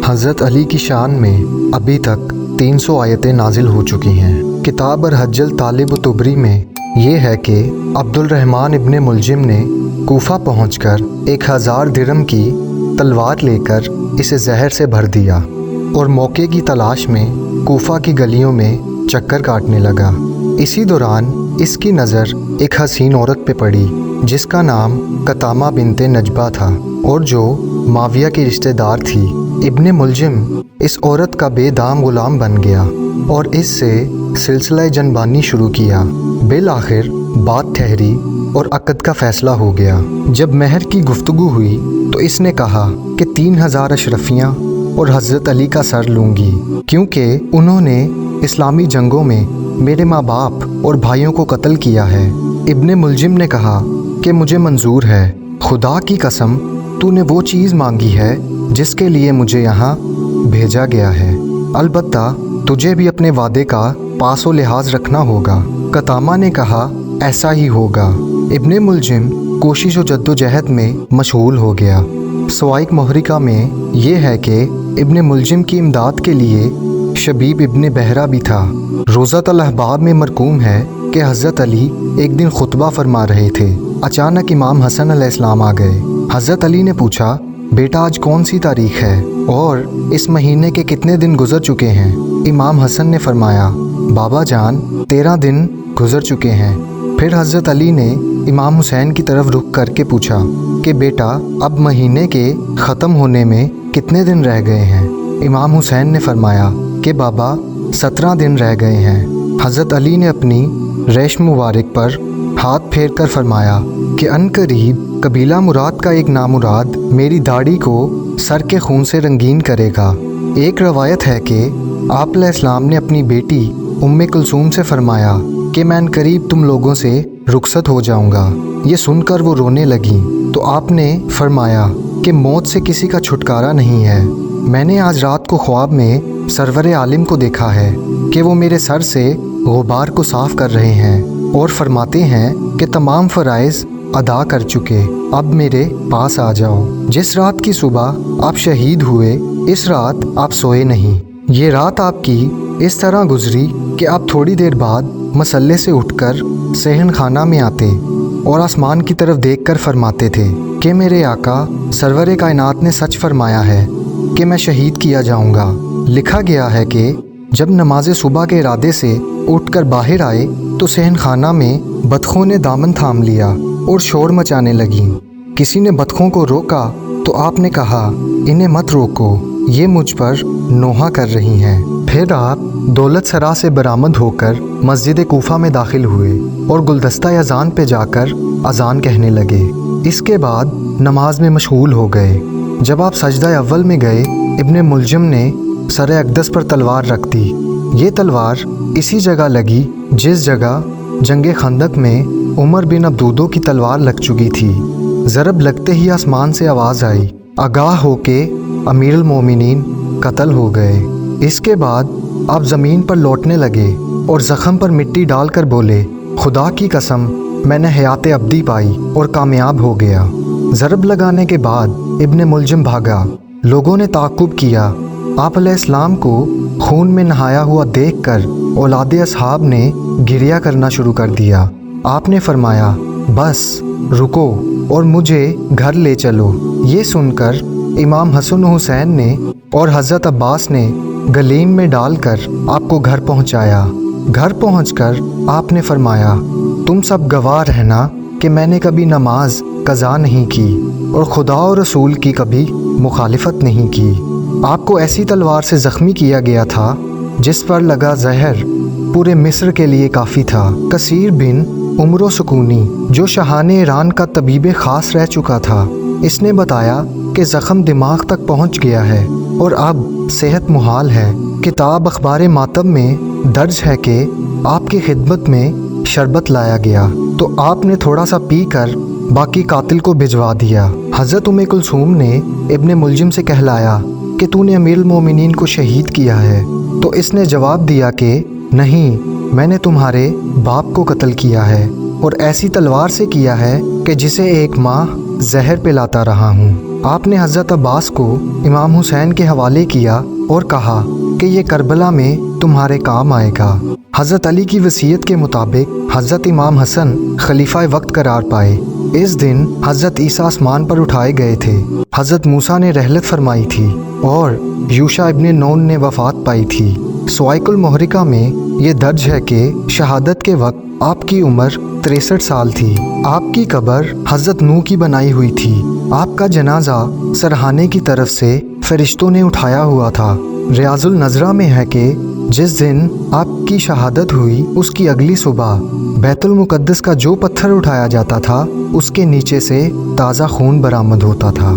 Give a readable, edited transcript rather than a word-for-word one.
حضرت علی کی شان میں ابھی تک 300 آیتیں نازل ہو چکی ہیں۔ کتاب الحج الطالب طبری میں یہ ہے کہ عبد الرحمن ابن ملجم نے کوفہ پہنچ کر 1000 درہم کی تلوار لے کر اسے زہر سے بھر دیا اور موقع کی تلاش میں کوفہ کی گلیوں میں چکر کاٹنے لگا۔ اسی دوران اس کی نظر ایک حسین عورت پہ پڑی جس کا نام قطامہ بنت نجبہ تھا اور جو معاویہ کی رشتہ دار تھی۔ ابن ملجم اس عورت کا بے دام غلام بن گیا اور اس سے سلسلہ جنبانی شروع کیا۔ بالآخر بات ٹھہری اور عقد کا فیصلہ ہو گیا۔ جب مہر کی گفتگو ہوئی تو اس نے کہا کہ 3000 اشرفیاں اور حضرت علی کا سر لوں گی، کیونکہ انہوں نے اسلامی جنگوں میں میرے ماں باپ اور بھائیوں کو قتل کیا ہے۔ ابن ملجم نے کہا کہ مجھے منظور ہے، خدا کی قسم تو نے وہ چیز مانگی ہے جس کے لیے مجھے یہاں بھیجا گیا ہے، البتہ تجھے بھی اپنے وعدے کا پاس و لحاظ رکھنا ہوگا۔ قطامہ نے کہا ایسا ہی ہوگا۔ ابن ملجم کوشش و جد و جہد میں مشغول ہو گیا۔ سوائق محرقہ میں یہ ہے کہ ابن ملجم کی امداد کے لیے شبیب ابن بحرہ بھی تھا۔ روضۃ الاحباب میں مرقوم ہے کہ حضرت علی ایک دن خطبہ فرما رہے تھے، اچانک امام حسن علیہ السلام آ گئے۔ حضرت علی نے پوچھا بیٹا آج کون سی تاریخ ہے اور اس مہینے کے کتنے دن گزر چکے ہیں؟ امام حسن نے فرمایا بابا جان 13 دن گزر چکے ہیں۔ پھر حضرت علی نے امام حسین کی طرف رخ کر کے پوچھا کہ بیٹا اب مہینے کے ختم ہونے میں کتنے دن رہ گئے ہیں؟ امام حسین نے فرمایا کہ بابا 17 دن رہ گئے ہیں۔ حضرت علی نے اپنی ریش مبارک پر ہاتھ پھیر کر فرمایا کہ عنقریب قبیلہ مراد کا ایک نامراد میری داڑھی کو سر کے خون سے رنگین کرے گا۔ ایک روایت ہے کہ آپ علیہ السلام نے اپنی بیٹی ام کلثوم سے فرمایا کہ میں عنقریب تم لوگوں سے رخصت ہو جاؤں گا۔ یہ سن کر وہ رونے لگیں تو آپ نے فرمایا کہ موت سے کسی کا چھٹکارا نہیں ہے۔ میں نے آج رات کو خواب میں سرور عالم کو دیکھا ہے کہ وہ میرے سر سے غبار کو صاف کر رہے ہیں اور فرماتے ہیں کہ تمام فرائض ادا کر چکے، اب میرے پاس آ جاؤ۔ جس رات کی صبح آپ شہید ہوئے اس رات آپ سوئے نہیں۔ یہ رات آپ کی اس طرح گزری کہ آپ تھوڑی دیر بعد مصلے سے اٹھ کر صحن خانہ میں آتے اور آسمان کی طرف دیکھ کر فرماتے تھے کہ میرے آقا سرور کائنات نے سچ فرمایا ہے کہ میں شہید کیا جاؤں گا۔ لکھا گیا ہے کہ جب نماز صبح کے ارادے سے اٹھ کر باہر آئے تو صحن خانہ میں بطخوں نے دامن تھام لیا اور شور مچانے لگیں۔ کسی نے بطخوں کو روکا تو آپ نے کہا انہیں مت روکو، یہ مجھ پر نوحہ کر رہی ہیں۔ پھر آپ دولت سرا سے برآمد ہو کر مسجد کوفہ میں داخل ہوئے اور گلدستہ اذان پہ جا کر اذان کہنے لگے۔ اس کے بعد نماز میں مشغول ہو گئے۔ جب آپ سجدہ اول میں گئے ابن ملجم نے سر اقدس پر تلوار رکھ دی۔ یہ تلوار اسی جگہ لگی جس جگہ جنگ خندق میں عمر بن عبدودو کی تلوار لگ چکی تھی۔ ضرب لگتے ہی آسمان سے آواز آئی، آگاہ ہو کے امیر المومنین قتل ہو گئے۔ اس کے بعد آپ زمین پر لوٹنے لگے اور زخم پر مٹی ڈال کر بولے خدا کی قسم میں نے حیات ابدی پائی اور کامیاب ہو گیا۔ ضرب لگانے کے بعد ابن ملجم بھاگا۔ لوگوں نے تعقب کیا۔ آپ علیہ السلام کو خون میں نہایا ہوا دیکھ کر اولاد اصحاب نے گریہ کرنا شروع کر دیا۔ آپ نے فرمایا بس رکو اور مجھے گھر لے چلو۔ یہ سن کر امام حسن حسین نے اور حضرت عباس نے گلیم میں ڈال کر آپ کو گھر پہنچایا۔ گھر پہنچ کر آپ نے فرمایا تم سب گواہ رہنا کہ میں نے کبھی نماز قضا نہیں کی اور خدا و رسول کی کبھی مخالفت نہیں کی۔ آپ کو ایسی تلوار سے زخمی کیا گیا تھا جس پر لگا زہر پورے مصر کے لیے کافی تھا۔ کثیر بن عمر و سکونی جو شاہان ایران کا طبیب خاص رہ چکا تھا، اس نے بتایا کہ زخم دماغ تک پہنچ گیا ہے اور اب صحت محال ہے۔ کتاب اخبار ماتم میں درج ہے کہ آپ کی خدمت میں شربت لایا گیا تو آپ نے تھوڑا سا پی کر باقی قاتل کو بھجوا دیا۔ حضرت ام کلثوم نے ابن ملجم سے کہلایا کہ تو نے امیر المومنین کو شہید کیا ہے، تو اس نے جواب دیا کہ نہیں، میں نے تمہارے باپ کو قتل کیا ہے اور ایسی تلوار سے کیا ہے کہ جسے 1 ماہ زہر پلاتا رہا ہوں۔ آپ نے حضرت عباس کو امام حسین کے حوالے کیا اور کہا کہ یہ کربلا میں تمہارے کام آئے گا۔ حضرت علی کی وصیت کے مطابق حضرت امام حسن خلیفہ وقت قرار پائے۔ اس دن حضرت عیسیٰ آسمان پر اٹھائے گئے تھے، حضرت موسیٰ نے رحلت فرمائی تھی اور یوشع ابن نون نے وفات پائی تھی۔ سوائق المحرقہ میں یہ درج ہے کہ شہادت کے وقت آپ کی عمر 63 سال تھی۔ آپ کی قبر حضرت نوح کی بنائی ہوئی تھی۔ آپ کا جنازہ سرہانے کی طرف سے فرشتوں نے اٹھایا ہوا تھا۔ ریاض النظرہ میں ہے کہ جس دن آپ کی شہادت ہوئی اس کی اگلی صبح بیت المقدس کا جو پتھر اٹھایا جاتا تھا اس کے نیچے سے تازہ خون برآمد ہوتا تھا۔